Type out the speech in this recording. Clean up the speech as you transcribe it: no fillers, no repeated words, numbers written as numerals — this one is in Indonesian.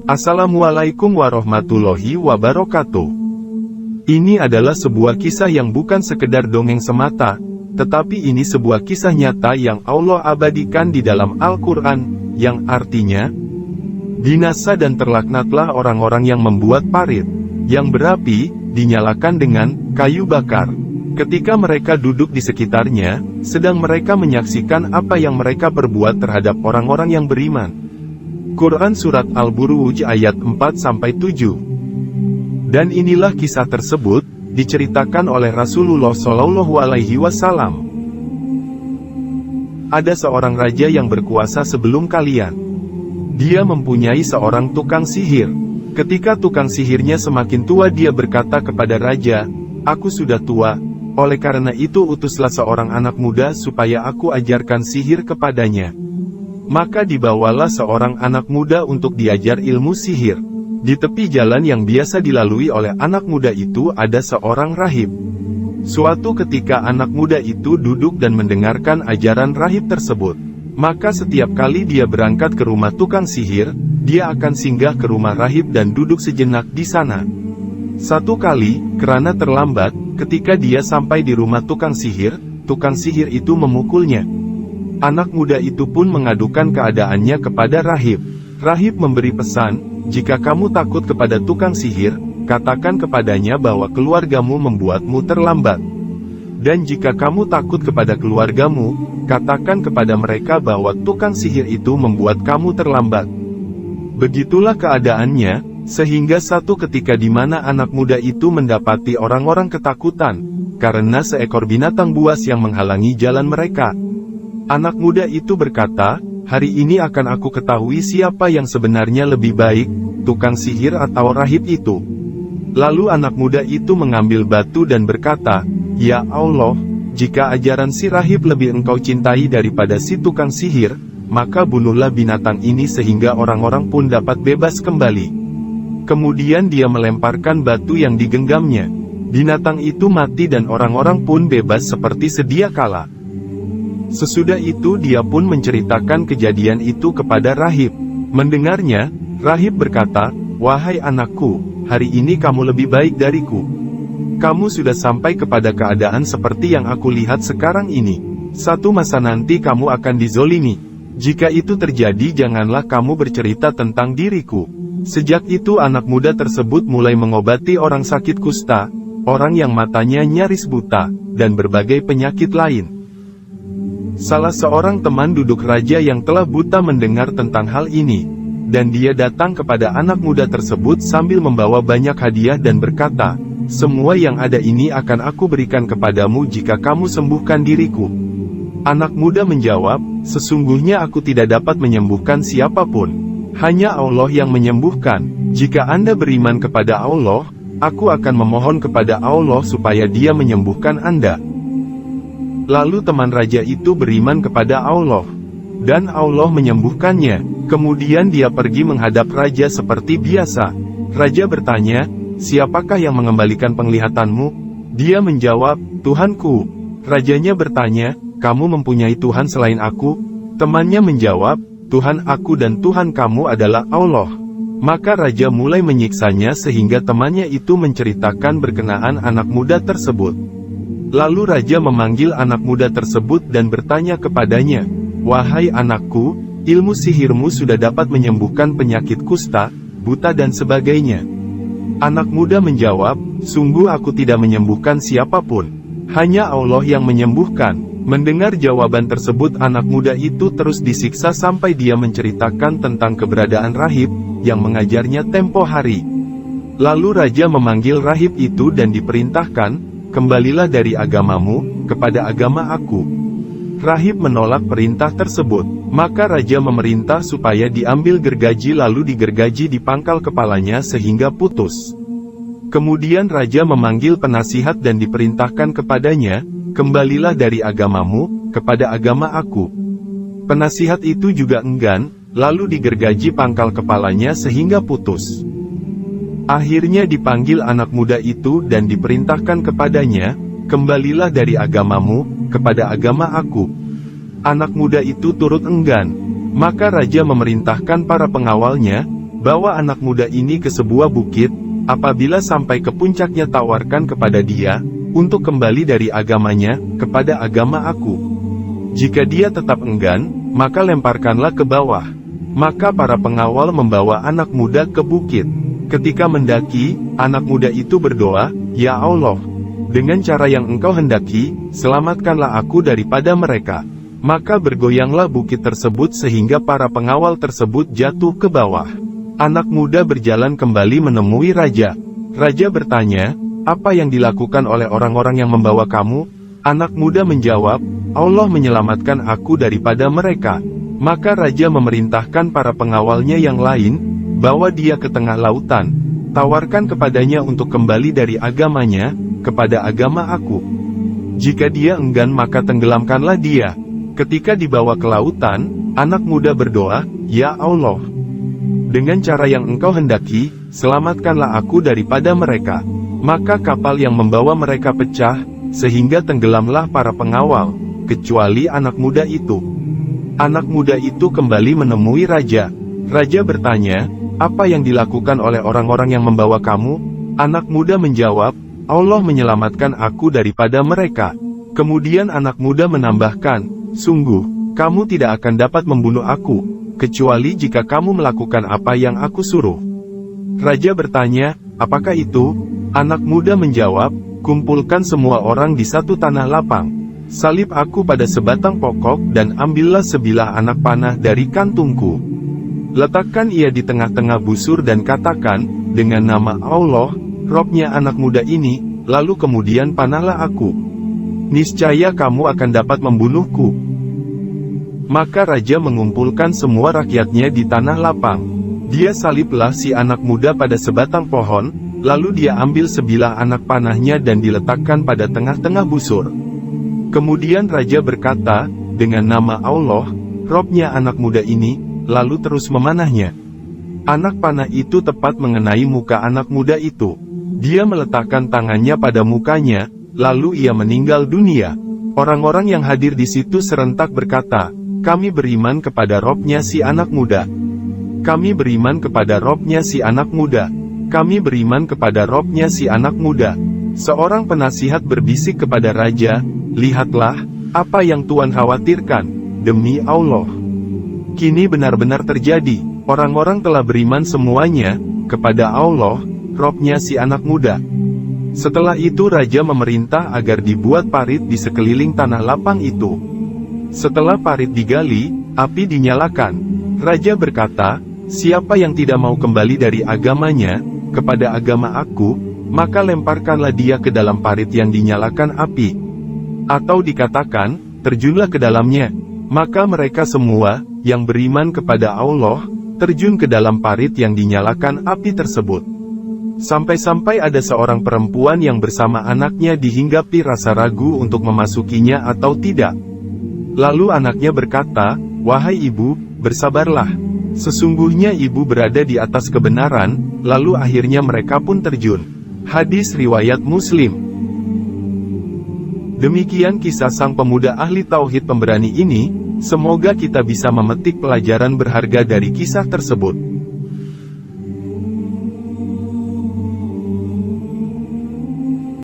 Assalamualaikum warahmatullahi wabarakatuh. Ini adalah sebuah kisah yang bukan sekedar dongeng semata, tetapi ini sebuah kisah nyata yang Allah abadikan di dalam Al-Quran, yang artinya, binasa dan terlaknatlah orang-orang yang membuat parit, yang berapi, dinyalakan dengan kayu bakar. Ketika mereka duduk di sekitarnya, sedang mereka menyaksikan apa yang mereka perbuat terhadap orang-orang yang beriman. Quran Surat Al-Buruj ayat 4-7. Dan inilah kisah tersebut, diceritakan oleh Rasulullah Shallallahu Alaihi Wasallam. Ada seorang raja yang berkuasa sebelum kalian. Dia mempunyai seorang tukang sihir. Ketika tukang sihirnya semakin tua, dia berkata kepada raja, "Aku sudah tua, oleh karena itu utuslah seorang anak muda supaya aku ajarkan sihir kepadanya." Maka dibawalah seorang anak muda untuk diajar ilmu sihir. Di tepi jalan yang biasa dilalui oleh anak muda itu ada seorang rahib. Suatu ketika anak muda itu duduk dan mendengarkan ajaran rahib tersebut. Maka setiap kali dia berangkat ke rumah tukang sihir, dia akan singgah ke rumah rahib dan duduk sejenak di sana. Satu kali, karena terlambat, ketika dia sampai di rumah tukang sihir itu memukulnya. Anak muda itu pun mengadukan keadaannya kepada rahib. Rahib memberi pesan, "Jika kamu takut kepada tukang sihir, katakan kepadanya bahwa keluargamu membuatmu terlambat. Dan jika kamu takut kepada keluargamu, katakan kepada mereka bahwa tukang sihir itu membuat kamu terlambat." Begitulah keadaannya, sehingga satu ketika di mana anak muda itu mendapati orang-orang ketakutan, karena seekor binatang buas yang menghalangi jalan mereka. Anak muda itu berkata, "Hari ini akan aku ketahui siapa yang sebenarnya lebih baik, tukang sihir atau rahib itu." Lalu anak muda itu mengambil batu dan berkata, "Ya Allah, jika ajaran si rahib lebih engkau cintai daripada si tukang sihir, maka bunuhlah binatang ini sehingga orang-orang pun dapat bebas kembali." Kemudian dia melemparkan batu yang digenggamnya. Binatang itu mati dan orang-orang pun bebas seperti sedia kala. Sesudah itu dia pun menceritakan kejadian itu kepada rahib. Mendengarnya, rahib berkata, "Wahai anakku, hari ini kamu lebih baik dariku. Kamu sudah sampai kepada keadaan seperti yang aku lihat sekarang ini. Satu masa nanti kamu akan dizolimi. Jika itu terjadi janganlah kamu bercerita tentang diriku." Sejak itu anak muda tersebut mulai mengobati orang sakit kusta, orang yang matanya nyaris buta, dan berbagai penyakit lain. Salah seorang teman duduk raja yang telah buta mendengar tentang hal ini, dan dia datang kepada anak muda tersebut sambil membawa banyak hadiah dan berkata, "Semua yang ada ini akan aku berikan kepadamu jika kamu sembuhkan diriku." Anak muda menjawab, "Sesungguhnya aku tidak dapat menyembuhkan siapapun. Hanya Allah yang menyembuhkan. Jika Anda beriman kepada Allah, aku akan memohon kepada Allah supaya Dia menyembuhkan Anda." Lalu teman raja itu beriman kepada Allah, dan Allah menyembuhkannya. Kemudian dia pergi menghadap raja seperti biasa. Raja bertanya, "Siapakah yang mengembalikan penglihatanmu?" Dia menjawab, "Tuhanku." Rajanya bertanya, "Kamu mempunyai Tuhan selain aku?" Temannya menjawab, "Tuhan aku dan Tuhan kamu adalah Allah." Maka raja mulai menyiksanya sehingga temannya itu menceritakan berkenaan anak muda tersebut. Lalu raja memanggil anak muda tersebut dan bertanya kepadanya, "Wahai anakku, ilmu sihirmu sudah dapat menyembuhkan penyakit kusta, buta dan sebagainya." Anak muda menjawab, "Sungguh aku tidak menyembuhkan siapapun. Hanya Allah yang menyembuhkan." Mendengar jawaban tersebut anak muda itu terus disiksa sampai dia menceritakan tentang keberadaan rahib, yang mengajarnya tempo hari. Lalu raja memanggil rahib itu dan diperintahkan, "Kembalilah dari agamamu, kepada agama aku." Rahib menolak perintah tersebut. Maka raja memerintah supaya diambil gergaji lalu digergaji di pangkal kepalanya sehingga putus. Kemudian raja memanggil penasihat dan diperintahkan kepadanya, "Kembalilah dari agamamu, kepada agama aku." Penasihat itu juga enggan, lalu digergaji pangkal kepalanya sehingga putus. Akhirnya dipanggil anak muda itu dan diperintahkan kepadanya, "Kembalilah dari agamamu, kepada agama aku." Anak muda itu turut enggan. Maka raja memerintahkan para pengawalnya, Bawa anak muda ini ke sebuah bukit, apabila sampai ke puncaknya tawarkan kepada dia, untuk kembali dari agamanya, kepada agama aku. Jika dia tetap enggan, maka lemparkanlah ke bawah. Maka para pengawal membawa anak muda ke bukit. Ketika mendaki, anak muda itu berdoa, "Ya Allah, dengan cara yang Engkau hendaki, selamatkanlah aku daripada mereka." Maka bergoyanglah bukit tersebut sehingga para pengawal tersebut jatuh ke bawah. Anak muda berjalan kembali menemui raja. Raja bertanya, "Apa yang dilakukan oleh orang-orang yang membawa kamu?" Anak muda menjawab, "Allah menyelamatkan aku daripada mereka." Maka raja memerintahkan para pengawalnya yang lain, bawa dia ke tengah lautan, tawarkan kepadanya untuk kembali dari agamanya, kepada agama aku. Jika dia enggan maka tenggelamkanlah dia. Ketika dibawa ke lautan, anak muda berdoa, "Ya Allah, dengan cara yang Engkau hendaki, selamatkanlah aku daripada mereka." Maka kapal yang membawa mereka pecah, sehingga tenggelamlah para pengawal, kecuali anak muda itu. Anak muda itu kembali menemui raja. Raja bertanya, "Apa yang dilakukan oleh orang-orang yang membawa kamu?" Anak muda menjawab, "Allah menyelamatkan aku daripada mereka." Kemudian anak muda menambahkan, "Sungguh, kamu tidak akan dapat membunuh aku, kecuali jika kamu melakukan apa yang aku suruh." Raja bertanya, "Apakah itu?" Anak muda menjawab, "Kumpulkan semua orang di satu tanah lapang. Salib aku pada sebatang pokok dan ambillah sebilah anak panah dari kantungku. Letakkan ia di tengah-tengah busur dan katakan, dengan nama Allah, Robnya anak muda ini, lalu kemudian panahlah aku. Niscaya kamu akan dapat membunuhku." Maka raja mengumpulkan semua rakyatnya di tanah lapang. Dia saliblah si anak muda pada sebatang pohon, lalu dia ambil sebilah anak panahnya dan diletakkan pada tengah-tengah busur. Kemudian raja berkata, dengan nama Allah, Robnya anak muda ini, lalu terus memanahnya. Anak panah itu tepat mengenai muka anak muda itu. Dia meletakkan tangannya pada mukanya, lalu ia meninggal dunia. Orang-orang yang hadir di situ serentak berkata, "Kami beriman kepada Robnya si anak muda. Kami beriman kepada Robnya si anak muda. Kami beriman kepada Robnya si anak muda." Seorang penasihat berbisik kepada raja, "Lihatlah, apa yang Tuan khawatirkan, demi Allah. Kini benar-benar terjadi, orang-orang telah beriman semuanya, kepada Allah, Robnya si anak muda." Setelah itu raja memerintah agar dibuat parit di sekeliling tanah lapang itu. Setelah parit digali, api dinyalakan. Raja berkata, "Siapa yang tidak mau kembali dari agamanya, kepada agama aku, maka lemparkanlah dia ke dalam parit yang dinyalakan api." Atau dikatakan, terjunlah ke dalamnya. Maka mereka semua, yang beriman kepada Allah, terjun ke dalam parit yang dinyalakan api tersebut. Sampai-sampai ada seorang perempuan yang bersama anaknya dihinggapi rasa ragu untuk memasukinya atau tidak. Lalu anaknya berkata, "Wahai ibu, bersabarlah. Sesungguhnya ibu berada di atas kebenaran." Lalu akhirnya mereka pun terjun. Hadis riwayat Muslim. Demikian kisah sang pemuda ahli tauhid pemberani ini. Semoga kita bisa memetik pelajaran berharga dari kisah tersebut.